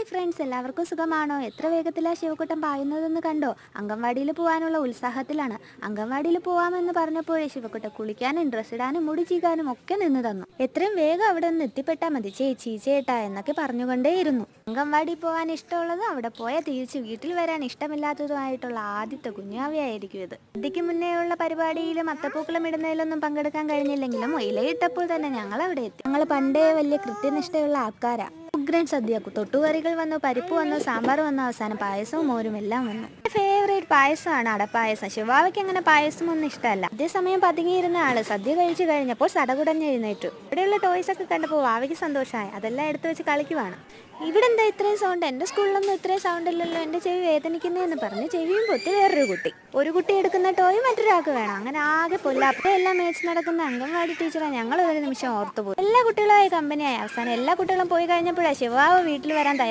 Hi friends, എല്ലാവർക്കും സുഖമാണോ? എത്ര വേഗത്തിലാണ് ശിവക്കുട്ടൻ പായുന്നതെന്ന് കണ്ടോ? അംഗൻവാടിയിൽ പോകാനുള്ള ഉത്സാഹത്തിലാണ്. അംഗൻവാടിയിൽ പോവാമെന്ന് പറഞ്ഞപ്പോഴേ ശിവക്കുട്ടൻ കുളിക്കാനും ഡ്രസ്സ് ഇടാനും മുടി ചീകാനും ഒക്കെ നിന്ന് തന്നു. എത്രയും വേഗം അവിടെ നിന്ന് എത്തിപ്പെട്ടാൽ മതി ചേച്ചി ചേട്ടാ എന്നൊക്കെ പറഞ്ഞുകൊണ്ടേയിരുന്നു. അംഗൻവാടി പോകാൻ ഇഷ്ടമുള്ളതും അവിടെ പോയാൽ തിരിച്ച് വീട്ടിൽ വരാൻ ഇഷ്ടമില്ലാത്തതുമായിട്ടുള്ള ആദ്യത്തെ കുഞ്ഞാവയായിരിക്കും ഇത്. ഇതിക്ക് മുന്നേ ഉള്ള പരിപാടിയിലും അത്തപ്പൂക്കളം ഇടുന്നതിലൊന്നും പങ്കെടുക്കാൻ കഴിഞ്ഞില്ലെങ്കിലും ഇലയിട്ടപ്പോൾ തന്നെ ഞങ്ങൾ അവിടെ എത്തി. ഞങ്ങൾ പണ്ടേ വലിയ കൃത്യനിഷ്ഠയുള്ള ആൾക്കാരാ. ഉഗ്രൻ സദ്യ, തൊട്ടുകറികൾ വന്നു, പരിപ്പ് വന്നു, സാമ്പാർ വന്നു, അവസാനം പായസവും മോരും എല്ലാം വന്നു. ഫേവറേറ്റ് പായസമാണ് അടപ്പായസം. ശിവാവയ്ക്ക് അങ്ങനെ പായസം ഒന്നും ഇഷ്ടമല്ല. അതേസമയം പതുങ്ങിയിരുന്ന ആള് സദ്യ കഴിച്ചു കഴിഞ്ഞപ്പോൾ സടകുടഞ്ഞ് എഴുന്നേറ്റു. ഇവിടെയുള്ള ടോയ്സ് ഒക്കെ കണ്ടപ്പോൾ വാവയ്ക്ക് സന്തോഷമായി. അതെല്ലാം എടുത്തു വെച്ച് കളിക്കുവാണ്. ഇവിടെ എന്താ ഇത്രയും സൗണ്ട്? എൻ്റെ സ്കൂളിലൊന്നും ഇത്രയും സൗണ്ട് ഇല്ലല്ലോ, എൻ്റെ ചെവി വേദനിക്കുന്നതെന്ന് പറഞ്ഞ് ചെവിയും പൊത്തി വേറൊരു കുട്ടി. ഒരു കുട്ടി എടുക്കുന്ന ടോയ് മറ്റൊരാൾക്ക് വേണം. അങ്ങനെ ആകെ പൊല്ലാപ്പെല്ലാം മേച്ച് നടക്കുന്ന അംഗൻവാടി ടീച്ചറെ ഞങ്ങൾ ഒരു നിമിഷം ഓർത്തുപോയി. എല്ലാ കുട്ടികളുമായി കമ്പനിയായി. അവസാനം എല്ലാ കുട്ടികളും പോയി കഴിഞ്ഞപ്പോഴാണ് ശിവാവ് വീട്ടിൽ വരാൻ